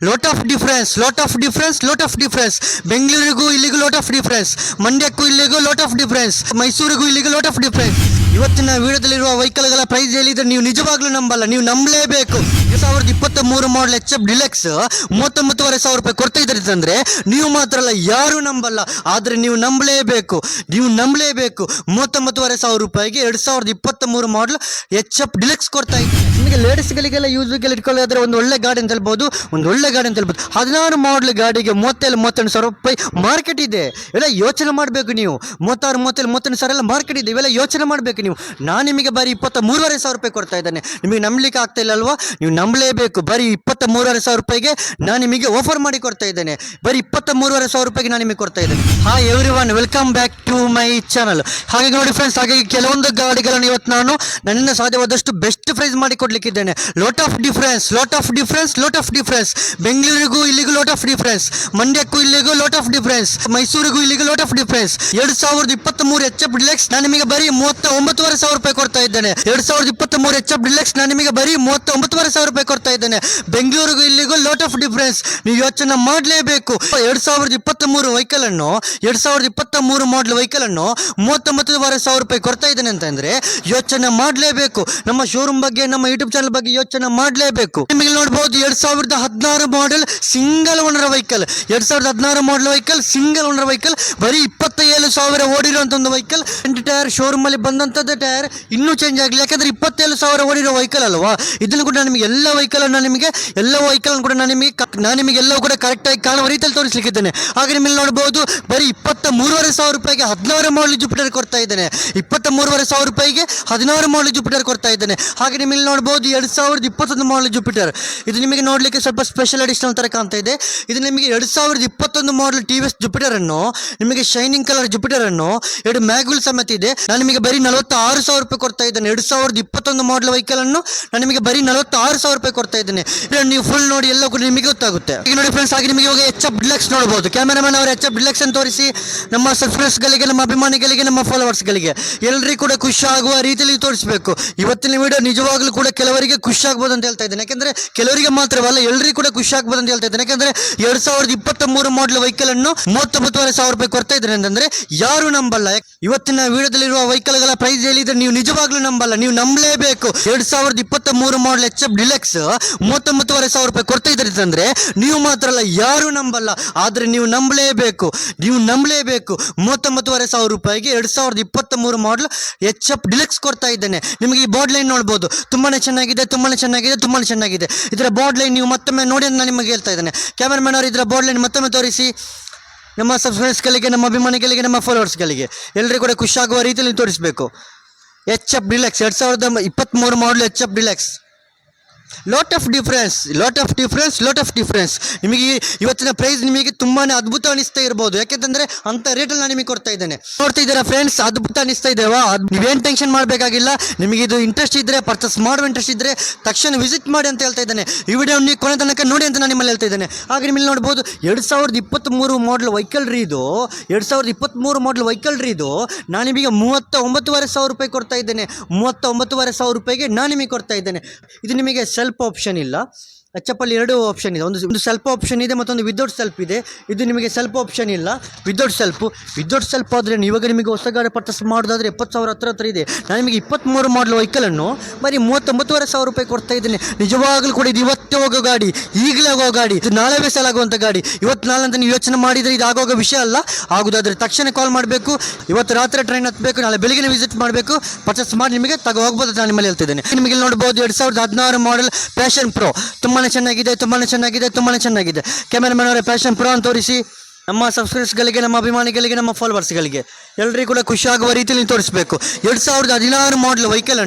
Lot of difference. ಬೆಂಗಳೂರಿಗೂ ಇಲ್ಲಿಗೂ lot of difference, ಮಂಡ್ಯಕ್ಕೂ ಇಲ್ಲಿಗೂ ಲಾಟ್ ಆಫ್ ಡಿಫ್ರೆನ್ಸ್, ಮೈಸೂರಿಗೂ ಇಲ್ಲಿಗೂ ಲಾಟ್ ಆಫ್ ಡಿಫ್ರೆನ್ಸ್. ಇವತ್ತಿನ ವಿಡಿಯೋದಲ್ಲಿರುವ ವೆಹಿಕಲ್ಗಳ ಪ್ರೈಸ್ ಹೇಳಿದ್ರೆ ನೀವು ನಿಜವಾಗ್ಲೂ ನಂಬಲ್ಲ, ನೀವು ನಂಬಲೇಬೇಕು. 2023 ಮಾಡಲ್ HF ಡಿಲೆಕ್ಸ್ 39,500 ರೂಪಾಯಿ ಕೊಡ್ತಾ ಇದ್ದಾರೆ ಅಂದ್ರೆ ನೀವು ಮಾತ್ರ ಅಲ್ಲ, ಯಾರು ನಂಬಲ್ಲ. ಆದ್ರೆ ನೀವು ನಂಬಲೇಬೇಕು. 39,500 ರೂಪಾಯಿಗೆ 2023 ಮಾಡಲ್ HF ಡಿಲೆಕ್ಸ್ ಕೊಡ್ತಾ ಇದ್ದಾರೆ. ನಿಮಗೆ ಲೇಡೀಸ್ಗಳಿಗೆಲ್ಲ ಯೂಸ್ಗೆ ಇಟ್ಕೊಳ್ಳೋದ್ರೆ ಒಂದು ಒಳ್ಳೆ ಗಾಡಿ ಅಂತ ಹೇಳ್ಬೋದು, 16 ಮಾಡಲ್ ಗಾಡಿಗೆ 37,000 ರೂಪಾಯಿ ಮಾರ್ಕೆಟ್ ಇದೆ. ಇವೆಲ್ಲ ಯೋಚನೆ ಮಾಡಬೇಕು ನೀವು. 36,000 ಎಲ್ಲ ಮಾರ್ಕೆಟ್ ಇದೆ, ಇವೆಲ್ಲ ಯೋಚನೆ ಮಾಡಬೇಕು ನೀವು. ನಾನು ನಿಮಗೆ ಬರೀ 23,500 ರೂಪಾಯಿ ಕೊಡ್ತಾ ಇದ್ದೇನೆ. ನಿಮಗೆ ನಂಬಲಿಕ್ಕೆ ಆಗ್ತಾ ಇಲ್ಲ ಅಲ್ವಾ? ನೀವು ನಂಬಲೇಬೇಕು. ಬರೀ 23,500 ರೂಪಾಯಿಗೆ ನಾನು ನಿಮಗೆ ಆಫರ್ ಮಾಡಿ ಕೊಡ್ತಾ ಇದ್ದೇನೆ. ಬರೀ 23,500 ರೂಪಾಯಿಗೆ ನಾನು ನಿಮಗೆ ಕೊಡ್ತಾ ಇದ್ದೇನೆ. Hi everyone, welcome back to my channel. ಹಾಗೆ ನೋಡಿ ಫ್ರೆಂಡ್ಸ್, ಹಾಗಾಗಿ ಕೆಲವೊಂದು ಗಾಡಿಗಳನ್ನು ಇವತ್ತು ನಾನು ನನ್ನಿಂದ ಸಾಧ್ಯವಾದಷ್ಟು ಬೆಸ್ಟ್ ಪ್ರೈಸ್ ಮಾಡಿ ಕೊಡ್ಲಿಕ್ಕಿದ್ದೇನೆ. Lot of difference. ಬೆಂಗಳೂರಿಗೂ ಇಲ್ಲಿಗೂ ಲಾಟ್ ಆಫ್ ಡಿಫ್ರೆನ್ಸ್, ಮಂಡ್ಯಕ್ಕೂ ಇಲ್ಲಿಗೂ ಲಾಟ್ ಆಫ್ ಡಿಫ್ರೆನ್ಸ್, ಮೈಸೂರಿಗೂ ಇಲ್ಲಿಗೂ lot of difference. 2023 HF deluxe ನಾನು ನಿಮಗೆ ಬರೀ 39,500 ರೂಪಾಯಿ ಕೊಡ್ತಾ ಇದ್ದೇನೆ. 2023 HF ಡಿಲೆಕ್ಸ್ ನಾನು ನಿಮಗೆ ಬರೀ 39,500 ರೂಪಾಯಿ ಕೊಡ್ತಾ ಇದ್ದೇನೆ. ಬೆಂಗಳೂರಿಗೂ ಇಲ್ಲಿಗೂ ಲಾಟ್ ಆಫ್ ಡಿಫ್ರೆನ್ಸ್. ನೀವು ಯೋಚನೆ ಮಾಡಲೇಬೇಕು. 2023 ವೆಹಿಕಲ್ ಅನ್ನು 2023 ಮಾಡಲ್ ವೆಹಿಕಲ್ ಅನ್ನು 39,500 ರೂಪಾಯಿ ಕೊಡ್ತಾ ಇದ್ದೇನೆ ಅಂತಂದ್ರೆ ಯೋಚನೆ ಮಾಡಲೇಬೇಕು. ನಮ್ಮ ಶೋರೂಮ್ ಬಗ್ಗೆ, ನಮ್ಮ ಯೂಟ್ಯೂಬ್ ಚಾನಲ್ ಬಗ್ಗೆ ಯೋಚನೆ ಮಾಡಲೇಬೇಕು. ನಿಮಗೆ ನೋಡಬಹುದು 2016 ಮಾಡಲ್ ಸಿಂಗಲ್ ಓನರ್ ವೆಹಿಕಲ್. 2016 ಮಾಡಲ್ ವೆಹಿಕಲ್ ಸಿಂಗಲ್ ಓನರ್ ವೆಹಿಕಲ್, ಬರೀ 27,000 ಓಡಿರುವಂತ ಒಂದು ವೆಹಿಕಲ್. ಟೈರ್ ಶೋರೂಮ್ ಅಲ್ಲಿ ಬಂದಂತದ್ದು ಟೈರ್ ಇನ್ನೂ ಚೇಂಜ್ ಆಗಲಿ, ಯಾಕಂದ್ರೆ 27,000 ಓಡಿರೋ ವೆಹಿಕಲ್ ಅಲ್ವಾ. ಇದನ್ನು ಕೂಡ ನಿಮಗೆ ಎಲ್ಲ ವೆಹಿಕಲ್ ಕೂಡ ನಾನು ನಿಮಗೆ ಎಲ್ಲವೂ ಕೂಡ ಕರೆಕ್ಟ್ ಆಗಿ ಕಾಣುವ ರೀತಿಯಲ್ಲಿ ತೋರಿಸಲಿಕ್ಕಿದ್ದೇನೆ. ಹಾಗೆ ನಿಮಗೆ ನೋಡಬಹುದು ಬರೀ 23,500 ರೂಪಾಯಿಗೆ 16 ಮಾಡಲ್ ಜುಪಿಟರ್ ಕೊಡ್ತಾ ಇದ್ದೇನೆ. 23,500 ರೂಪಾಯಿಗೆ 16 ಮಾಡಲ್ ಜುಪಿಟರ್ ಕೊಡ್ತಾ ಇದ್ದೇನೆ. ಹಾಗೆ ನಿಮಗೆ ನೋಡಬಹುದು 2021 ಮಾಡಲ್ ಜುಪಿಟರ್. ಇದು ನಿಮಗೆ ನೋಡ್ಲಿಕ್ಕೆ ಸ್ವಲ್ಪ ಸ್ಪೆಷಲ್ ಅಡಿಷನಲ್ ತರ ಕಾಣ್ತಾ ಇದೆ. ಇದು ನಿಮಗೆ 2021 ಮಾಡಲ್ TVS ಜುಪಿಟರ್ ಅನ್ನು, ನಿಮಗೆ ಶೈನಿಂಗ್ ಕಲರ್ ಜುಪಿಟರ್ ಅನ್ನು, 2 ಮ್ಯಾಗ್ವಿಲ್ ಸಮೇತ ಇದೆ. ನಾನು ನಿಮಗೆ ಬರೀ 46,000 ರೂಪಾಯಿ ಕೊಡ್ತಾ ಇದ್ದೇನೆ. 2021 ಮಾಡಲ್ ವೆಹಿಕಲ್ ಅನ್ನು ನಾನು ನಿಮಗೆ ಬರೀ 46,000 ರೂಪಾಯಿ ಕೊಡ್ತಾ ಇದ್ದೇನೆ. ನೀವು ಫುಲ್ ನೋಡಿ ಎಲ್ಲ ಕೂಡ ನಿಮಗೆ ಗೊತ್ತಾಗುತ್ತೆ. ಈಗ ನೋಡಿ ಫ್ರೆಂಡ್ಸ್, ಹಾಗೆ ನಿಮಗೆ ಇವಾಗ HF ಡಿಲೆಕ್ಸ್ ನೋಡಬಹುದು. ಕ್ಯಾಮೆರಾಮನ್ ಅವರು HF ಡಿಲೆಕ್ಸ್ ಅನ್ನು ತೋರಿಸಿ ನಮ್ಮ ಸಬ್ಸ್ಕ್ರೈಬರ್ಸ್ ಗಳಿಗೆ, ನಮ್ಮ ಅಭಿಮಾನಿಗಳಿಗೆ, ನಮ್ಮ ಫಾಲೋವರ್ಸ್ ಗಳಿಗೆ ಎಲ್ಲರಿಗೂ ಕೂಡ ಖುಷಿ ಆಗುವ ರೀತಿಯಲ್ಲಿ ತೋರಿಸಬೇಕು. ಇವತ್ತಿನ ವಿಡಿಯೋ ನಿಜವಾಗ್ಲೂ ಕೂಡ ಕೆಲವರಿಗೆ ಖುಷಿ ಆಗ್ಬೋದು ಅಂತ ಹೇಳ್ತಾ ಇದ್ದೇನೆ. ಯಾಕಂದ್ರೆ ಕೆಲವರಿಗೆ ಮಾತ್ರವಲ್ಲ, ಎಲ್ಲರಿಗೂ ಕೂಡ ಖುಷಿ ಆಗ್ಬೋದು ಅಂತ ಹೇಳ್ತಾ ಇದ್ದೇನೆ. ಯಾಕಂದ್ರೆ 2023 ಮಾಡಲ್ ವೆಹಿಕಲ್ ಅನ್ನು 39,500 ರೂಪಾಯಿ ಕೊಡ್ತಾ ಇದ್ದಾರೆ ಅಂತಂದ್ರೆ ಯಾರು ನಂಬಲ್ಲ. ಇವತ್ತಿನ ವಿಡಿಯೋದಲ್ಲಿರುವ ವೆಹಿಕಲ್ಗಳ ಪ್ರೈಸ್ ಹೇಳಿದ್ರೆ ನೀವು ನಿಜವಾಗ್ಲೂ ನಂಬಲ್ಲ, ನೀವು ನಂಬಲೇಬೇಕು. 2023 ಮಾಡಲ್ HF ಡಿಲೆಕ್ಸ್ 39,500 ರೂಪಾಯಿ ಕೊಡ್ತಾ ಇದ್ದಾರೆ ಅಂತಂದ್ರೆ ನೀವು ಮಾತ್ರ ಅಲ್ಲ, ಯಾರು ನಂಬಲ್ಲ. ಆದ್ರೆ ನೀವು ನಂಬಲೇಬೇಕು. 39,500 ರೂಪಾಯಿಗೆ 2023 ಮಾಡಲ್ HF ಡಿಲೆಕ್ಸ್ ಕೊಡ್ತಾ ಇದ್ದೇನೆ. ನಿಮಗೆ ಈ ಬಾರ್ಡ್ ಲೈನ್ ನೋಡಬಹುದು, ತುಂಬಾನೇ ಚೆನ್ನಾಗಿದೆ. ಇದರ ಬಾರ್ಡ್ ಲೈನ್ ನೀವು ಮತ್ತೊಮ್ಮೆ ನೋಡಿ ಅಂತ ನಾನು ನಿಮಗೆ ಹೇಳ್ತಾ ಇದ್ದೇನೆ. ಕ್ಯಾಮೆರಾಮನ್ ಅವರು ಇದರ ಬಾರ್ಡ್ ಲೈನ್ ಮತ್ತೊಮ್ಮೆ ತೋರಿಸಿ ನಮ್ಮ ಸಬ್ಸ್ಕ್ರೈಬರ್ಸ್ಗಳಿಗೆ, ನಮ್ಮ ಅಭಿಮಾನಿಗಳಿಗೆ, ನಮ್ಮ ಫಾಲೋವರ್ಸ್ಗಳಿಗೆ ಎಲ್ಲರಿಗೂ ಕೂಡ ಖುಷಿ ಆಗುವ ರೀತಿಯಲ್ಲಿ ತೋರಿಸಬೇಕು. HF deluxe 2023 model HF deluxe. Lot of difference. ನಿಮಗೆ ಇವತ್ತಿನ ಪ್ರೈಸ್ ನಿಮಗೆ ತುಂಬಾನೇ ಅದ್ಭುತ ಅನಿಸ್ತಾ ಇರಬಹುದು. ಯಾಕೆಂತಂದ್ರೆ ಅಂತ ರೇಟಲ್ಲಿ ನಾನು ನಿಮಗೆ ಕೊಡ್ತಾ ಇದ್ದೇನೆ. ನೋಡ್ತಾ ಇದ್ದೀರಾ ಫ್ರೆಂಡ್ಸ್, ಅದ್ಭುತ ಅನಿಸ್ತಾ ಇದ್ದೇವಾ? ನೀವೇನು ಟೆನ್ಷನ್ ಮಾಡಬೇಕಾಗಿಲ್ಲ. ನಿಮಗೆ ಇದು ಇಂಟ್ರೆಸ್ಟ್ ಇದ್ರೆ, ಪರ್ಚೇಸ್ ಮಾಡುವ ಇಂಟ್ರೆಸ್ಟ್ ಇದ್ರೆ ತಕ್ಷಣ ವಿಸಿಟ್ ಮಾಡಿ ಅಂತ ಹೇಳ್ತಾ ಇದ್ದೇನೆ. ಈ ವಿಡಿಯೋ ನೀವು ಕೊನೆ ತನಕ ನೋಡಿ ಅಂತ ನಾನು ನಿಮ್ಮಲ್ಲಿ ಹೇಳ್ತಾ ಇದ್ದೇನೆ. ಹಾಗೆ ನಿಮ್ಮಲ್ಲಿ ನೋಡ್ಬೋದು 2023 ಮಾಡಲ್ ವೆಹಿಕಲ್ ರೀ ಇದು. 2023 ಮಾಡಲ್ ವೆಹಿಕಲ್ ರೀ ಇದು. ನಾನು ನಿಮಗೆ 39,500 ರೂಪಾಯಿ ಕೊಡ್ತಾ ಇದ್ದೇನೆ. 39,500 ರೂಪಾಯಿಗೆ ನಾನು ನಿಮಗೆ ಕೊಡ್ತಾ ಇದ್ದೇನೆ. ಇದು ನಿಮಗೆ ಸೆಲ್ಫ್ ಆಪ್ಷನ್ ಇಲ್ಲ. HF ಅಲ್ಲಿ 2 ಆಪ್ಷನ್ ಇದೆ. ಒಂದು ಸೆಲ್ಫ್ ಆಪ್ಷನ್ ಇದೆ, ಮತ್ತೊಂದು ವಿದೌಟ್ ಸೆಲ್ಫ್ ಇದೆ. ಇದು ನಿಮಗೆ ಸೆಲ್ಫ್ ಆಪ್ಷನ್ ಇಲ್ಲ, ವಿದೌಟ್ ಸೆಲ್ಫ್ ಆದರೆ ಇವಾಗ ನಿಮಗೆ ಹೊಸ ಗಾಡಿ ಪರ್ಚೇಸ್ ಮಾಡೋದಾದ್ರೆ 70,000 ಹತ್ರ ಇದೆ. ನಾನು ನಿಮಗೆ 23 ಮಾಡಲ್ ವೆಹಿಕಲ್ ಅನ್ನು ಬರೀ 39,500 ರೂಪಾಯಿ ಕೊಡ್ತಾ ಇದ್ದೇನೆ. ನಿಜವಾಗ್ಲೂ ಕೂಡ ಇದು ಇವತ್ತೇ ಹೋಗೋ ಗಾಡಿ, ಈಗಲೇ ಆಗೋ ಗಾಡಿ, ಇದು ನಾಳೆ ಬೇಸಲ್ ಆಗುವಂಥ ಗಾಡಿ. ಇವತ್ತು ನಾಳೆ ಅಂತ ನೀವು ಯೋಚನೆ ಮಾಡಿದರೆ ಇದು ಆಗೋಗೋ ವಿಷಯ ಅಲ್ಲ. ಆಗೋದಾದ್ರೆ ತಕ್ಷಣ ಕಾಲ್ ಮಾಡಬೇಕು. ಇವತ್ತು ರಾತ್ರಿ ಟ್ರೈನ್ ಹತ್ತಬೇಕು, ನಾಳೆ ಬೆಳಿಗ್ಗೆ ವಿಸಿಟ್ ಮಾಡಬೇಕು, ಪರ್ಚೇಸ್ ಮಾಡಿ ನಿಮಗೆ ಹೋಗ್ಬೋದು ಅಂತ ನಾನು ನಿಮ್ಮಲ್ಲಿ ಹೇಳ್ತಿದ್ದೇನೆ. ನಿಮಗೆ ನೋಡ್ಬೋದು 2016 ಮಾಡಲ್ ಪ್ಯಾಷನ್ ಪ್ರೋ ತುಂಬಾನೇ ಚೆನ್ನಾಗಿದೆ. ಕ್ಯಾಮೆರಾಮನ್ ಅವರ ಪ್ಯಾಷನ್ ಪ್ರೋ ಅಂತ ತೋರಿಸಿ ನಮ್ಮ ಸಬ್ಸ್ಕ್ರೈಬರ್ಸ್ಗಳಿಗೆ, ನಮ್ಮ ಅಭಿಮಾನಿಗಳಿಗೆ, ನಮ್ಮ ಫಾಲೋವರ್ಸ್ಗಳಿಗೆ ಎಲ್ಲರಿಗೂ ಕೂಡ ಖುಷಿ ಆಗುವ ರೀತಿಯಲ್ಲಿ ತೋರಿಸಬೇಕು. 2016 ಮಾಡಲ್ ವೆಹಿಕಲ್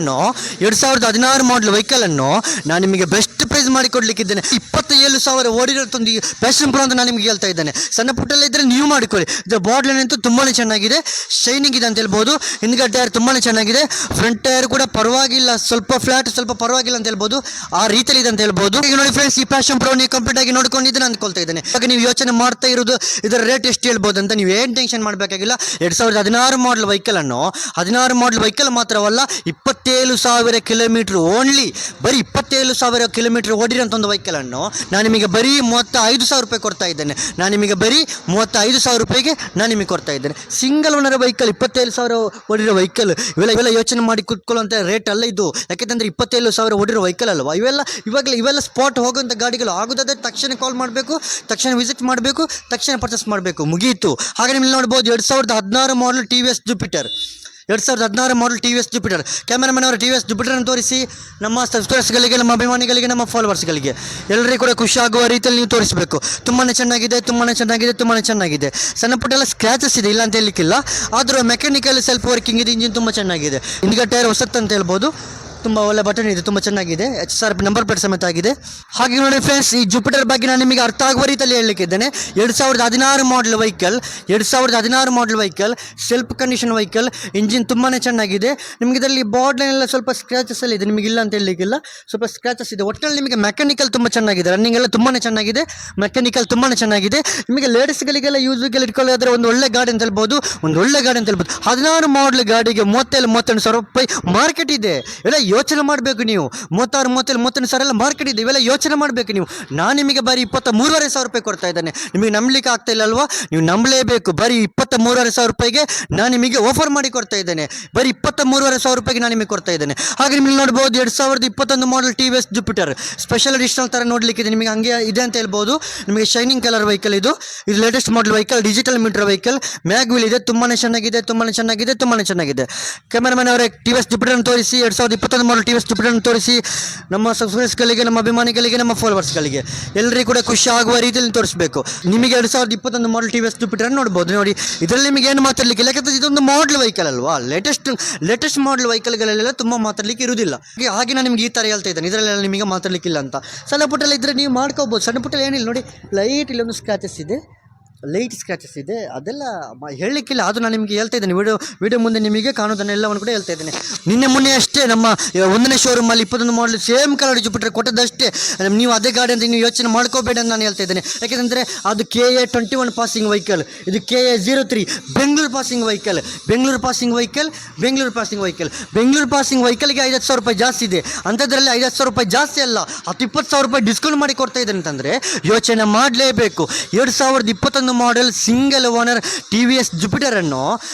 ಅನ್ನು ನಾನು ನಿಮಗೆ ಬೆಸ್ಟ್ ಪ್ರೈಸ್ ಮಾಡಿ ಕೊಡ್ಲಿಕ್ಕಿದ್ದೇನೆ. 27,000 ಓಡಿರೋದೊಂದು ಪ್ಯಾಷನ್ ಪ್ರೋ ಅಂತ ನಾನು ನಿಮಗೆ ಹೇಳ್ತಾ ಇದ್ದೇನೆ. ಸಣ್ಣ ಪುಟ್ಟೆಲ್ಲ ಇದ್ರೆ ನೀವು ಮಾಡಿಕೊಳ್ಳಿ. ಇದರ ಬಾರ್ಡ್ ಲೈನ್ ಅಂತೂ ತುಂಬಾನೇ ಚೆನ್ನಾಗಿದೆ, ಶೈನಿಂಗ್ ಇದೆ ಅಂತ ಹೇಳ್ಬೋದು. ಹಿಂದ್ಗಡೆ ಟೈರ್ ತುಂಬಾನೇ ಚೆನ್ನಾಗಿದೆ, ಫ್ರಂಟ್ ಟೈರ್ ಕೂಡ ಪರವಾಗಿಲ್ಲ, ಸ್ವಲ್ಪ ಫ್ಲಾಟ್, ಸ್ವಲ್ಪ ಪರವಾಗಿಲ್ಲ ಅಂತ ಹೇಳ್ಬೋದು. ಆ ರೀತಿಯಲ್ಲಿ ಇದೆ ಅಂತ ಹೇಳ್ಬೋದು. ಈಗ ನೋಡಿ ಫ್ರೆಂಡ್ಸ್, ಈ ಪ್ಯಾಷನ್ ಪ್ರೋ ನೀವು ಕಂಪ್ಲೀಟ್ ಆಗಿ ನೋಡ್ಕೊಂಡಿದ್ದೀನಿ ಅಂದ್ಕೊಳ್ತಾ ಇದ್ದೇನೆ. ಇವಾಗ ನೀವು ಯೋಚನೆ ಮಾಡ್ತಾ ಇರೋದು ಇದರ ರೇಟ್ ಎಷ್ಟು ಹೇಳ್ಬೋದು ಅಂತ. ನೀವು ಏನು ಟೆನ್ಷನ್ ಮಾಡಬೇಕಾಗಿಲ್ಲ. 2016 ಮಾಡಲ್ ವೆಹಿಕಲ್ ಮಾತ್ರವಲ್ಲ, 27,000 ಕಿಲೋಮೀಟರ್ ಓನ್ಲಿ, ಬರೀ 27,000 ಕಿಲೋಮೀಟರ್ ಓಡಿರೋಂಥ ಒಂದು ವೆಹಿಕಲನ್ನು ನಾನು ನಿಮಗೆ ಬರೀ 35,000 ರೂಪಾಯಿ ಕೊಡ್ತಾ ಇದ್ದೇನೆ. ನಾನು ನಿಮಗೆ ಬರೀ 35,000 ರೂಪಾಯಿಗೆ ನಾನು ನಿಮಗೆ ಕೊಡ್ತಾ ಇದ್ದೇನೆ. ಸಿಂಗಲ್ ಓನರ್ ವೆಹಿಕಲ್, 27,000 ಓಡಿರೋ ವೆಹಿಕಲ್, ಇವೆಲ್ಲ ಯೋಚನೆ ಮಾಡಿ ಕುತ್ಕೊಳ್ಳುವಂಥ ರೇಟ್ ಅಲ್ಲ ಇದು. ಯಾಕೆಂದರೆ 27,000 ಓಡಿರೋ ವೆಹಿಕಲ್ ಅಲ್ವಾ ಇವೆಲ್ಲ ಸ್ಪಾಟ್ ಹೋಗುವಂಥ ಗಾಡಿಗಳು. ಆಗೋದಾದ್ರೆ ತಕ್ಷಣ ಕಾಲ್ ಮಾಡಬೇಕು, ತಕ್ಷಣ ವಿಸಿಟ್ ಮಾಡಬೇಕು, ತಕ್ಷಣ ಪರ್ಚೇಸ್ ಮಾಡಬೇಕು, ಮುಗಿಯಿತು. ಹಾಗೆ ನಿಮ್ಮಲ್ಲಿ ನೋಡ್ಬೋದು 2016 model T V S Jupiter. 2016 model T V S Jupiter. Cameraman ಅವರು ಟಿ ವಿ ಎಸ್ ಜುಪಿಟರನ್ನು ತೋರಿಸಿ ನಮ್ಮ ಸಬ್ಸ್ಕ್ರೈಬರ್ಸ್ಗಳಿಗೆ, ನಮ್ಮ ಅಭಿಮಾನಿಗಳಿಗೆ, ನಮ್ಮ ಫಾಲೋವರ್ಸ್ಗಳಿಗೆ ಎಲ್ಲರಿಗೂ ಕೂಡ ಖುಷಿ ಆಗುವ ರೀತಿಯಲ್ಲಿ ನೀವು ತೋರಿಸಬೇಕು. ತುಂಬಾ ಚೆನ್ನಾಗಿದೆ. ಸಣ್ಣ ಪುಟ್ಟ ಎಲ್ಲ ಸ್ಕ್ರ್ಯಾಚಸ್ ಇದೆ, ಇಲ್ಲ ಅಂತ ಹೇಳಲಿಕ್ಕಿಲ್ಲ. ಆದರೂ ಮೆಕ್ಯಾನಿಕಲ್ ಸೆಲ್ಫ್ ವರ್ಕಿಂಗ್ ಇದೆ, ಇಂಜಿನ್ ತುಂಬ ಚೆನ್ನಾಗಿದೆ. ಹಿಂದ್ಗಡೆ ಟೈರ್ ಹೊಸತ್ತು ಅಂತ ಹೇಳ್ಬೋದು. ತುಂಬ ಒಳ್ಳೆ ಬಟನ್ ಇದೆ, ತುಂಬ ಚೆನ್ನಾಗಿದೆ. HSRP ನಂಬರ್ ಪ್ಲೇಟ್ ಸಮೇತ ಆಗಿದೆ. ಹಾಗೆ ನೋಡಿ ಫ್ರೆಂಡ್ಸ್, ಈ ಜುಪಿಟರ್ ಬಗ್ಗೆ ನಾನು ನಿಮಗೆ ಅರ್ಥ ಆಗುವ ರೀತಿಯಲ್ಲಿ ಹೇಳಲಿಕ್ಕಿದ್ದೇನೆ. 2016 ಮಾಡಲ್ vehicle, self condition vehicle, engine ತುಂಬಾ ಚೆನ್ನಾಗಿದೆ. ನಿಮಗೆ ಇದರಲ್ಲಿ ಬಾರ್ಡ್ ಲೈನ್ ಎಲ್ಲ ಸ್ವಲ್ಪ ಸ್ಕ್ರ್ಯಾಚಸ್ ಎಲ್ಲ ಇದೆ, ನಿಮಗೆ ಇಲ್ಲ ಅಂತ ಹೇಳಲಿಕ್ಕಿಲ್ಲ, ಸ್ವಲ್ಪ ಸ್ಕ್ರ್ಯಾಚಸ್ ಇದೆ. ಒಟ್ಟಿನಲ್ಲಿ ನಿಮಗೆ ಮೆಕ್ಯಾನಿಕಲ್ ತುಂಬ ಚೆನ್ನಾಗಿದೆ, ರನ್ನಿಂಗ್ ಎಲ್ಲ ತುಂಬಾ ಚೆನ್ನಾಗಿದೆ, ಮೆಕ್ಯಾನಿಕಲ್ ತುಂಬಾ ಚೆನ್ನಾಗಿದೆ. ನಿಮಗೆ ಲೇಡೀಸ್ಗಳಿಗೆಲ್ಲ ಯೂಸ್ಗೆಲ್ಲ ಇಟ್ಕೊಳ್ಳೋದಾದ್ರೆ ಒಂದು ಒಳ್ಳೆ ಗಾಡಿ ಅಂತ ಹೇಳ್ಬೋದು. 16 ಮಾಡಲ್ ಗಾಡಿಗೆ 37,000 ಸಾವಿರ ರೂಪಾಯಿ ಮಾರ್ಕೆಟ್ ಇದೆ. ಎಲ್ಲ ಯೋಚನೆ ಮಾಡಬೇಕು ನೀವು. 36,000 ಸಾವಿರ ಎಲ್ಲ ಮಾರ್ಕೆಟ್ ಇದೆ, ಇವೆಲ್ಲ ಯೋಚನೆ ಮಾಡಬೇಕು ನೀವು. ನಾನು ನಿಮಗೆ ಬರೀ 23,500 ರೂಪಾಯಿ ಕೊಡ್ತಾ ಇದ್ದೇನೆ. ನಿಮಗೆ ನಂಬಲಿಕ್ಕೆ ಆಗ್ತಾ ಇಲ್ಲ ಅಲ್ವಾ? ನೀವು ನಂಬಲೇಬೇಕು. ಬರೀ 23,500 ರೂಪಾಯಿಗೆ ನಾನು ನಿಮಗೆ ಆಫರ್ ಮಾಡಿ ಕೊಡ್ತಾ ಇದ್ದೇನೆ. ಬರೀ 23,500 ರೂಪಾಯಿಗೆ ನಾನು ನಿಮಗೆ ಕೊಡ್ತಾ ಇದ್ದೇನೆ. ಹಾಗೆ ನಿಮಗೆ ನೋಡ್ಬೋದು 2021 model T V S Jupiter special additional ಥರ ನೋಡಲಿಕ್ಕೆ ನಿಮಗೆ ಹಂಗೆ ಇದೆ ಅಂತ ಹೇಳ್ಬೋದು. ನಿಮಗೆ ಶೈನಿಂಗ್ ಕಲರ್ ವೆಹಿಕಲ್ ಇದು latest model vehicle, digital meter vehicle, mag wheel ಇದೆ. ತುಂಬಾ ಚೆನ್ನಾಗಿದೆ. ಕ್ಯಾಮರಾಮನ್ ಅವರೇ ಟಿ ವಿ ಎಸ್ ಜುಪಿಟರ್ ತೋರಿಸಿ. 2021 model T V S Jupiter ತೋರಿಸಿ. ನಮ್ಮ ಸಬ್ಸ್ಕ್ರೈಬರ್ಸ್ಗಳಿಗೆ, ನಮ್ಮ ಅಭಿಮಾನಿಗಳಿಗೆ, ನಮ್ಮ ಫಾಲೋವರ್ಸ್ಗಳಿಗೆ ಎಲ್ಲರಿಗೂ ಕೂಡ ಖುಷಿ ಆಗುವ ರೀತಿಯಲ್ಲಿ ತೋರಿಸಬೇಕು. ನಿಮಗೆ 2021 model T V S Jupiter ನೋಡ್ಬೋದು. ನೋಡಿ, ಇದರಲ್ಲಿ ನಿಮಗೆ ಏನು ಮಾತಾಡಲಿಕ್ಕೆ ಇಲ್ಲ, ಯಾಕಂದರೆ ಇದೊಂದು ಮಾಡಲ್ ವೆಹಿಕಲ್ ಅಲ್ವಾ. ಲೇಟೆಸ್ಟ್ ಮಾಡಲ್ ವೆಹಿಕಲ್ಗಳೆಲ್ಲ ತುಂಬ ಮಾತಾಡಲಿಕ್ಕೆ ಇರುವುದಿಲ್ಲ. ಹಾಗೆ ನಾನು ನಿಮಗೆ ಈ ಥರ ಹೇಳ್ತಾ ಇದ್ದೇನೆ, ಇದರಲ್ಲೆಲ್ಲ ನಿಮಗೆ ಮಾತಾಡಲಿಕ್ಕಿಲ್ಲ ಅಂತ. ಸಣ್ಣ ಪುಟ್ಟೆಲ್ಲ ಇದ್ದರೆ ನೀವು ಮಾಡ್ಕೋಬೋದು. ಸಣ್ಣ ಪುಟ್ಟಲ್ಲಿ ಏನಿಲ್ಲ ನೋಡಿ, ಲೈಟ್ ಇಲ್ಲೊಂದು ಸ್ಕ್ರಾಚಸ್ ಇದೆ, ಅದೆಲ್ಲ ಹೇಳಲಿಕ್ಕಿಲ್ಲ. ಅದು ನಾನು ನಿಮಗೆ ಹೇಳ್ತಾ ಇದ್ದೇನೆ. ವಿಡಿಯೋ ಮುಂದೆ ನಿಮಗೆ ಕಾಣೋದನ್ನೆಲ್ಲವನ್ನು ಕೂಡ ಹೇಳ್ತಾ ಇದ್ದೇನೆ. ಮೊನ್ನೆ ಅಷ್ಟೇ ನಮ್ಮ 1ನೇ ಶೋರೂಮಲ್ಲಿ 21 ಮಾಡಲ್ ಸೇಮ್ ಕಲರ್ ಜುಪಿಟರ್ ಕೊಟ್ಟದಷ್ಟೇ. ನೀವು ಅದೇ ಗಾಡಿ ಅಂತ ನೀವು ಯೋಚನೆ ಮಾಡ್ಕೋಬೇಡಿ ಅಂತ ನಾನು ಹೇಳ್ತಾ ಇದ್ದೇನೆ. ಯಾಕೆಂದರೆ ಅದು KA 21 ಪಾಸಿಂಗ್ ವೆಹಿಕಲ್, ಇದು KA 03 Bengaluru passing vehicle. Bengaluru passing ವೆಹಿಕಲ್ಗೆ 50,000 ರೂಪಾಯಿ ಜಾಸ್ತಿ ಇದೆ. ಅಂಥದ್ರಲ್ಲಿ 50,000 ರೂಪಾಯಿ ಜಾಸ್ತಿ ಅಲ್ಲ, 10-20,000 ರೂಪಾಯಿ ಡಿಸ್ಕೌಂಟ್ ಮಾಡಿ ಕೊಡ್ತಾ ಇದ್ದೇನೆ ಅಂತಂದರೆ ಯೋಚನೆ ಮಾಡಲೇಬೇಕು. 2021 model single owner T V S ಜುಪಿಟರನ್ನು,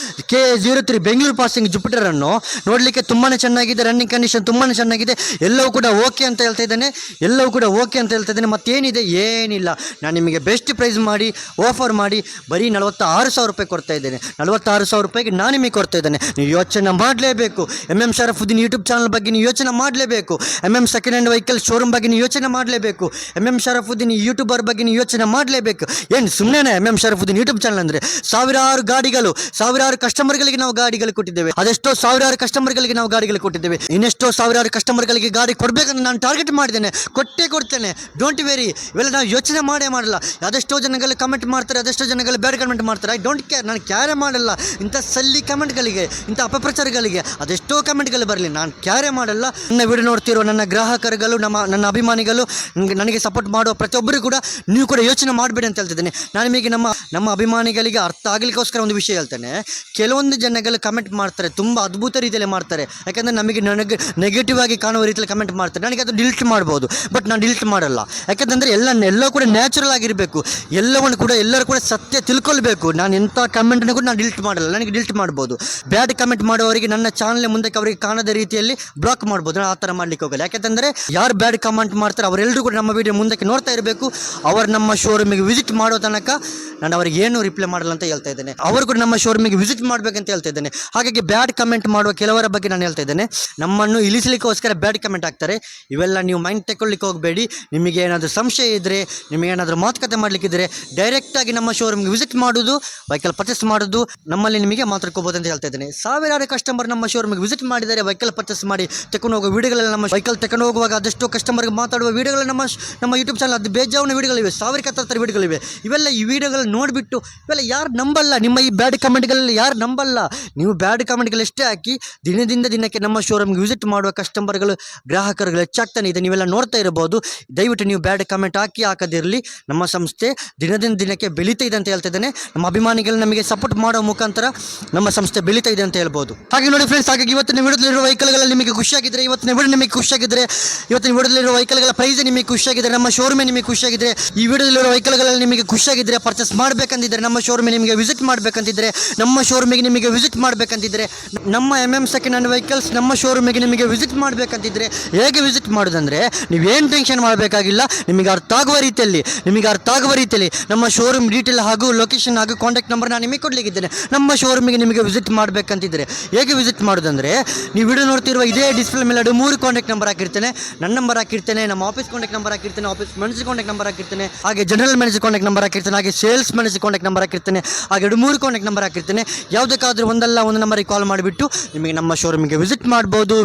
KA 03 ಬೆಂಗಳೂರು ಪಾಸಿಂಗ್ ಜುಪಿಟರನ್ನು ನೋಡಲಿಕ್ಕೆ ತುಂಬಾ ಚೆನ್ನಾಗಿದೆ. ರನ್ನಿಂಗ್ ಕಂಡೀಷನ್ ತುಂಬಾ ಚೆನ್ನಾಗಿದೆ. ಎಲ್ಲವೂ ಕೂಡ ಓಕೆ ಅಂತ ಹೇಳ್ತಾ ಇದ್ದೇನೆ. ಮತ್ತೇನಿದೆ? ಏನಿಲ್ಲ. ನಾನು ನಿಮಗೆ ಬೆಸ್ಟ್ ಪ್ರೈಸ್ ಮಾಡಿ ಆಫರ್ ಮಾಡಿ ಬರೀ 46,000 ರೂಪಾಯಿ ಕೊಡ್ತಾ ಇದ್ದೇನೆ. 46,000 ರೂಪಾಯಿಗೆ ನಾನು ನಿಮಗೆ ಕೊಡ್ತಾ ಇದ್ದೇನೆ. ನೀವು ಯೋಚನೆ ಮಾಡಲೇಬೇಕು. MM ಶರಫುದ್ದೀನ್ ಯೂಟ್ಯೂಬ್ ಚಾನಲ್ ಬಗ್ಗೆ ನೀವು ಯೋಚನೆ ಮಾಡಲೇಬೇಕು. MM second hand vehicle showroom ಬಗ್ಗೆ ನೀವು ಯೋಚನೆ ಮಾಡಲೇಬೇಕು. MM ಶರಫುದ್ದೀನ್ ಯೂಟ್ಯೂಬರ್ ಬಗ್ಗೆ ನೀವು ಯೋಚನೆ ಮಾಡಲೇಬೇಕು. ಏನು ಸುಮ್ಮನೆ MM ಶರಫುದ್ದೀನ್ ಯೂಟ್ಯೂಬ್ ಚಾನಲ್ ಅಂದರೆ ಸಾವಿರಾರು ಕಸ್ಟಮರ್ಗಳಿಗೆ ನಾವು ಗಾಡಿಗಳು ಕೊಟ್ಟಿದ್ದೇವೆ. ಅದೆಷ್ಟೋ ಸಾವಿರಾರು ಕಸ್ಟಮರ್ಗಳಿಗೆ ನಾವು ಗಾಡಿಗಳು ಕೊಟ್ಟಿದ್ದೇವೆ. ಇನ್ನೆಷ್ಟೋ ಸಾವಿರಾರು ಕಸ್ಟಮರ್ಗಳಿಗೆ ಗಾಡಿ ಕೊಡಬೇಕಂತ ನಾನು ಟಾರ್ಗೆಟ್ ಮಾಡಿದ್ದೇನೆ, ಕೊಡ್ತೇನೆ. Don't very. ಇವೆಲ್ಲ ನಾವು ಯೋಚನೆ ಮಾಡಲ್ಲ. ಅದೆಷ್ಟೋ ಜನಗಳು ಕಮೆಂಟ್ ಮಾಡ್ತಾರೆ, ಅದೆಷ್ಟೋ ಜನಗಳು ಬ್ಯಾಡ್ ಕಮೆಂಟ್ ಮಾಡ್ತಾರೆ. ಐ ಡೋಂಟ್ ಕೇರ್, ನಾನು ಕ್ಯಾರೆ ಮಾಡಲ್ಲ. ಇಂಥ ಸಲ್ಲಿ ಕಮೆಂಟ್ಗಳಿಗೆ, ಇಂಥ ಅಪಪ್ರಚಾರಗಳಿಗೆ ಅದೆಷ್ಟೋ ಕಮೆಂಟ್ಗಳು ಬರಲಿ, ನಾನು ಕ್ಯಾರೆ ಮಾಡಲ್ಲ. ನನ್ನ ವಿಡಿಯೋ ನೋಡ್ತಿರೋ ನನ್ನ ಗ್ರಾಹಕರುಗಳು, ನನ್ನ ಅಭಿಮಾನಿಗಳು, ನನಗೆ ಸಪೋರ್ಟ್ ಮಾಡುವ ಪ್ರತಿಯೊಬ್ಬರು ಕೂಡ ನೀವು ಕೂಡ ಯೋಚನೆ ಮಾಡಬೇಡಿ ಅಂತ ಹೇಳ್ತಿದ್ದೇನೆ. ನಾನು ನಿಮಗೆ ನಮ್ಮ ಅಭಿಮಾನಿಗಳಿಗೆ ಅರ್ಥ ಆಗಲಿಕ್ಕೋಸ್ಕರ ಒಂದು ವಿಷಯ ಹೇಳ್ತೇನೆ. ಕೆಲವೊಂದು ಜನಗಳು ಕಮೆಂಟ್ ಮಾಡ್ತಾರೆ, ತುಂಬ ಅದ್ಭುತ ರೀತಿಯಲ್ಲಿ ಮಾಡ್ತಾರೆ. ಯಾಕಂದರೆ ನನಗೆ ನೆಗೆಟಿವ್ ಆಗಿ ಕಾಣುವ ರೀತಿಯಲ್ಲಿ ಕಮೆಂಟ್ ಮಾಡ್ತಾರೆ. ನನಗೆ ಅದು ಡಿಲೀಟ್ ಮಾಡ್ಬೋದು, ಬಟ್ ನಾನು ಡಿಲೀಟ್ ಮಾಡಲ್ಲ. ಯಾಕಂದರೆ ಎಲ್ಲ ಕೂಡ ನ್ಯಾಚುರಲ್ ಆಗಿರಬೇಕು. ಎಲ್ಲರೂ ಕೂಡ ಸತ್ಯ ತಿಳ್ಕೊಳ್ಬೇಕು. ನಾನು ಎಂಥ ಕಮೆಂಟನ್ನು ಕೂಡ ನಾನು ಡಿಲೀಟ್ ಮಾಡಲ್ಲ. ನನಗೆ ಡಿಲೀಟ್ ಮಾಡ್ಬೋದು. ಬ್ಯಾಡ್ ಕಮೆಂಟ್ ಮಾಡುವವರಿಗೆ ನನ್ನ ಚಾನಲ್ ಮುಂದಕ್ಕೆ ಅವರಿಗೆ ಕಾಣದ ರೀತಿಯಲ್ಲಿ ಬ್ಲಾಕ್ ಮಾಡ್ಬೋದು. ನಾನು ಆ ಥರ ಮಾಡಲಿಕ್ಕೆ ಹೋಗಲ್ಲ. ಯಾಕೆಂದರೆ ಯಾರು ಬ್ಯಾಡ್ ಕಮೆಂಟ್ ಮಾಡ್ತಾರೆ ಅವರೆಲ್ಲರೂ ಕೂಡ ನಮ್ಮ ವಿಡಿಯೋ ಮುಂದಕ್ಕೆ ನೋಡ್ತಾ ಇರಬೇಕು. ಅವರು ನಮ್ಮ ಶೋರೂಮಿಗೆ ವಿಸಿಟ್ ಮಾಡೋ ತನಕ ನಾನು ಅವರಿಗೆ ಏನು ರಿಪ್ಲೈ ಮಾಡಲ್ಲ ಅಂತ ಹೇಳ್ತಾ ಇದ್ದೇನೆ. ಅವರು ಕೂಡ ನಮ್ಮ ಶೋರೂಮಿಗೆ ವಿಸಿಟ್ ಮಾಡಬೇಕಂತ ಹೇಳ್ತಾ ಇದ್ದೇನೆ. ಹಾಗಾಗಿ ಬ್ಯಾಡ್ ಕಮೆಂಟ್ ಮಾಡುವ ಕೆಲವರ ಬಗ್ಗೆ ನಾನು ಹೇಳ್ತಾ ಇದ್ದೇನೆ. ನಮ್ಮನ್ನು ಇಳಿಸಲಿಕ್ಕೋಸ್ಕರ ಬ್ಯಾಡ್ ಕಮೆಂಟ್ ಹಾಕ್ತಾರೆ. ಇವೆಲ್ಲ ನೀವು ಮೈಂಡ್ ತಗೊಳ್ಳಿಕ್ಕೆ ಹೋಗಬೇಡಿ. ನಿಮಗೆ ಏನಾದರೂ ಸಂಶಯ ಇದ್ದರೆ, ನಿಮಗೇನಾದರೂ ಮಾತುಕತೆ ಮಾಡಲಿಕ್ಕಿದ್ರೆ ಡೈರೆಕ್ಟಾಗಿ ನಮ್ಮ ಶೋರೂಮ್ಗೆ ವಿಸಿಟ್ ಮಾಡೋದು, ವೆಹಿಕಲ್ ಪರ್ಚೇಸ್ ಮಾಡೋದು, ನಮ್ಮಲ್ಲಿ ನಿಮಗೆ ಮಾತಾಡ್ಕೋಬೋದು ಅಂತ ಹೇಳ್ತಾ ಇದ್ದೇನೆ. ಸಾವಿರಾರು ಕಸ್ಟಮರ್ ನಮ್ಮ ಶೋರೂಮ್ಗೆ ವಿಸಿಟ್ ಮಾಡಿದ್ದಾರೆ, ವೆಹಿಕಲ್ ಪರ್ಚೇಸ್ ಮಾಡಿ ತಗೊಂಡು ಹೋಗುವ ವೀಡಿಯೋಗಳೆಲ್ಲ, ನಮ್ಮ ವೆಹಿಕಲ್ ತಗೊಂಡು ಹೋಗುವಾಗ ಅದೆಷ್ಟೋ ಕಸ್ಟಮರ್ಗೆ ಮಾತಾಡುವ ವೀಡಿಯೋಗಳು ನಮ್ಮ ಯೂಟ್ಯೂಬ್ ಚಾನಲ್ ಅದು ಬೇಜಾವನ ವೀಡಿಯೋಗಳಿವೆ, ಸಾವಿರಕ್ಕೆ ಹತ್ತಿರ ವೀಡಿಯೋಗಳಿವೆ. ಈ ವೆಹಿಕಲ್ಗಳು ನೋಡಿಬಿಟ್ಟು ಇವೆಲ್ಲ ಯಾರು ನಂಬಲ್ಲ, ನಿಮ್ಮ ಈ ಬ್ಯಾಡ್ ಕಮೆಂಟ್ಗಳಲ್ಲಿ ಯಾರು ನಂಬಲ್ಲ. ನೀವು ಬ್ಯಾಡ್ ಕಮೆಂಟ್ಗಳು ಎಷ್ಟೇ ಹಾಕಿ ದಿನದಿಂದ ದಿನಕ್ಕೆ ನಮ್ಮ ಶೋರೂಮ್ಗೆ ವಿಸಿಟ್ ಮಾಡುವ ಕಸ್ಟಮರ್ಗಳು ಗ್ರಾಹಕರುಗಳು ಹೆಚ್ಚಾಗ್ತಾನೆ ಇದೆ. ನೀವೆಲ್ಲ ನೋಡ್ತಾ ಇರಬಹುದು. ದಯವಿಟ್ಟು ನೀವು ಬ್ಯಾಡ್ ಕಮೆಂಟ್ ಹಾಕದಿರಲಿ. ನಮ್ಮ ಸಂಸ್ಥೆ ದಿನದಿಂದ ದಿನಕ್ಕೆ ಬೆಳೀತಾ ಇದೆ ಅಂತ ಹೇಳ್ತಾ ಇದ್ದೇನೆ. ನಮ್ಮ ಅಭಿಮಾನಿಗಳು ನಮಗೆ ಸಪೋರ್ಟ್ ಮಾಡೋ ಮುಖಾಂತರ ನಮ್ಮ ಸಂಸ್ಥೆ ಬೆಳೀತಾ ಇದೆ ಅಂತ ಹೇಳ್ಬೋದು. ಹಾಗೆ ನೋಡಿ ಫ್ರೆಂಡ್ಸ್, ಹಾಗಾಗಿ ಇವತ್ತಿನ ವಿಡಿಯೋದಲ್ಲಿರುವ ವೆಹಿಕಲ್ಗಳಲ್ಲಿ ನಿಮಗೆ ಖುಷಿಯಾಗಿದ್ದರೆ, ಇವತ್ತಿನ ವಿಡಿಯೋ ನಿಮಗೆ ಖುಷಿಯಾಗಿದ್ದರೆ, ಇವತ್ತಿನ ವಿಡಿಯೋದಲ್ಲಿರುವ ವೆಹಿಕಲ್ಗಳ ಪ್ರೈಸ್ ನಿಮಗೆ ಖುಷಿಯಾಗಿದ್ದರೆ, ನಮ್ಮ ಶೋರೂಮೇ ನಿಮಗೆ ಖುಷಿಯಾಗಿದ್ದರೆ, ಈ ವಿಡಿಯೋದಲ್ಲಿರುವ ವೆಹಿಕಲ್ಗಳಲ್ಲಿ ನಿಮಗೆ ಖುಷಿಯಾಗಿದ್ದರೆ, ಪರ್ಚೇಸ್ ಮಾಡಬೇಕಂತಿದ್ದರೆ, ನಮ್ಮ ಶೋರೂಮಿಗೆ ನಿಮಗೆ ವಿಸಿಟ್ ಮಾಡಬೇಕಂತಿದ್ದರೆ, ನಮ್ಮ ಶೋರೂಮಿಗೆ ನಿಮಗೆ ವಿಸಿಟ್ ಮಾಡಬೇಕಂತಿದ್ದರೆ, ನಮ್ಮ ಸೆಕೆಂಡ್ ಹ್ಯಾಂಡ್ ವೆಹಿಕಲ್ಸ್ ನಮ್ಮ ಶೋರೂಮಿಗೆ ನಿಮಗೆ ವಿಸಿಟ್ ಮಾಡಬೇಕಂತಿದ್ದರೆ ಹೇಗೆ ವಿಸಿಟ್ ಮಾಡೋದಂದರೆ, ನೀವೇನು ಟೆನ್ಷನ್ ಮಾಡಬೇಕಾಗಿಲ್ಲ. ನಿಮಗೆ ಅರ್ಥ ಆಗುವ ರೀತಿಯಲ್ಲಿ ನಮ್ಮ ಶೋರೂಮ್ ಡೀಟೇಲ್ ಹಾಗೂ ಲೊಕೇಶನ್ ಹಾಗೂ ಕಾಂಟ್ಯಾಕ್ಟ್ ನಂಬರ್ ನಾನು ನಿಮಗೆ ಕೊಡಲಿಕ್ಕಿದ್ದೇನೆ. ನಮ್ಮ ಶೋರೂಮಿಗೆ ನಿಮಗೆ ವಿಸಿಟ್ ಮಾಡಬೇಕಂತಿದ್ದರೆ ಹೇಗೆ ವಿಸಿಟ್ ಮಾಡೋದಂದರೆ, ನೀವು ವಿಡಿಯೋ ನೋಡ್ತಿರುವ ಇದೇ ಡಿಸ್ಪ್ಲೇ ಮೇಲೆ 3 ಕಾಂಟ್ಯಾಕ್ಟ್ ನಂಬರ್ ಹಾಕಿರ್ತೇನೆ. ನನ್ನ ನಂಬರ್ ಹಾಕಿರ್ತೇನೆ, ನಮ್ಮ ಆಫೀಸ್ ಕಾಂಟ್ಯಾಕ್ಟ್ ನಂಬರ್ ಹಾಕಿರ್ತೇನೆ, ಆಫೀಸ್ ಮ್ಯಾನೇಜರ್ ಕಾಂಟ್ಯಾಕ್ಟ್ ನಂಬರ್ ಹಾಕಿರ್ತೇನೆ, ಹಾಗೆ ಜನರಲ್ ಮ್ಯಾನೇಜರ್ ಕಾಂಟ್ಯಾಕ್ಟ್ ನಂಬರ್ ಹಾಕಿರ್ತೇನೆ, ಹಾಗೆ ಸೇಲ್ಸ್ ಮ್ಯಾನೇಜರ್ ಕಾಂಟ್ಯಾಕ್ಟ್ ನಂಬರ್ ಹಾಕಿರ್ತೇನೆ, ಹಾಗೆ 3 ಕಾಂಟ್ಯಾಕ್ಟ್ ನಂಬರ್ ಹಾಕಿರ್ತೇನೆ. ಯಾವುದಕ್ಕಾದರೂ ಒಂದಲ್ಲ ಒಂದು ನಂಬರಿಗೆ ಕಾಲ್ ಮಾಡಿಬಿಟ್ಟು ನಿಮಗೆ ನಮ್ಮ ಶೋರೂಮಿಗೆ ವಿಸಿಟ್ ಮಾಡ್ಬೋದು.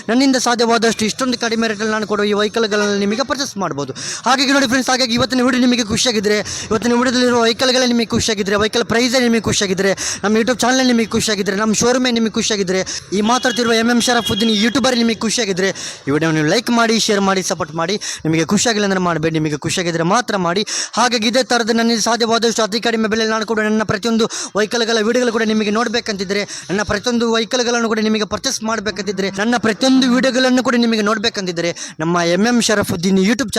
ನನ್ನಿಂದ ಸಾಧ್ಯವಾದಷ್ಟು ಇಷ್ಟೊಂದು ಕಡಿಮೆ ರೇಟಲ್ಲಿ ನಾನು ಕೊಡುವ ಈ ವೆಹಿಕಲ್ಗಳನ್ನು ನಿಮಗೆ ಪರ್ಚೇಸ್ ಮಾಡ್ಬೋದು. ಹಾಗಾಗಿ ನೋಡಿ ಫ್ರೆಂಡ್ಸ್, ಹಾಗಾಗಿ ಇವತ್ತಿನ ವಿಡಿಯೋ ನಿಮಗೆ ಖುಷಿಯಾಗಿದ್ದರೆ, ಇವತ್ತಿನ ವಿಡಿಯೋದಲ್ಲಿರುವ ವೆಹಿಕಲ್ಗಳೇ ನಿಮಗೆ ಖುಷಿಯಾಗಿದ್ದರೆ, ವೆಹಿಕಲ್ ಪ್ರೈಸೇ ನಿಮಗೆ ಖುಷಿಯಾಗಿದ್ದರೆ, ನಮ್ಮ ಯೂಟ್ಯೂಬ್ ಚಾನಲ್ ನಿಮಗೆ ಖುಷಿಯಾಗಿದ್ದರೆ, ನಮ್ಮ ಶೋರೂಮೇ ನಿಮಗೆ ಖುಷಿಯಾಗಿದ್ದರೆ, ಈ ಮಾತಾಡ್ತಿರುವ ಶರಫುದ್ದೀನ್ ಯೂಟ್ಯೂಬರ್ ನಿಮಗೆ ಖುಷಿಯಾಗಿದ್ದರೆ, ಈ ವಿಡಿಯೋ ನೀವು ಲೈಕ್ ಮಾಡಿ, ಶೇರ್ ಮಾಡಿ, ಸಪೋರ್ಟ್ ಮಾಡಿ. ನಿಮಗೆ ಖುಷಿಯಾಗಿಲ್ಲ ಅಂದರೆ ಮಾಡಬೇಡಿ, ನಿಮಗೆ ಖುಷಿಯಾಗಿದ್ದರೆ ಮಾತ್ರ ಮಾಡಿ. ಹಾಗಾಗಿ ಇದೇ ಥರದ ನನಗೆ ಸಾಧ್ಯವಾದಷ್ಟು ಅತಿ ಕಡಿಮೆ ಬೆಲೆಯಲ್ಲಿ ನಾನು ಕೂಡ ನನ್ನ ಪ್ರತಿಯೊಂದು ವೆಹಿಕಲ್ಗಳ ವಿಡಿಯೋಗಳು ಕೂಡ ನಿಮಗೆ ನೋಡಬೇಕಂತಿದ್ದರೆ, ನನ್ನ ಪ್ರತಿಯೊಂದು ವೆಹಿಕಲ್ಗಳನ್ನು ಕೂಡ ನಿಮಗೆ ಪರ್ಚೇಸ್ ಮಾಡಬೇಕಂತಿದ್ದರೆ, ನನ್ನ ಪ್ರತಿಯೊಂದು ವಿಡಿಯೋಗಳನ್ನು ಕೂಡ ನಿಮಗೆ ನೋಡಬೇಕಂತಿದ್ದರೆ, ನಮ್ಮ ಶರಫುದ್ದೀನ್ ಯೂಟ್ಯೂಬ್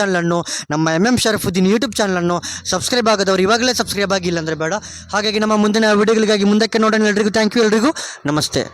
ಚಾನಲನ್ನು ಸಬ್ಸ್ಕ್ರೈಬ್ ಆಗದವರು ಇವಾಗಲೇ ಸಬ್ಸ್ಕ್ರೈಬ್ ಆಗಿಲ್ಲ ಅಂದರೆ ಬೇಡ. ಹಾಗಾಗಿ ನಮ್ಮ ಮುಂದಿನ ವಿಡಿಯೋಗಳಿಗಾಗಿ ಮುಂದಕ್ಕೆ ನೋಡೋಣ. ಎಲ್ರಿಗೂ ಥ್ಯಾಂಕ್ ಯು, ಎಲ್ರಿಗೂ ನಮಸ್ತೆ.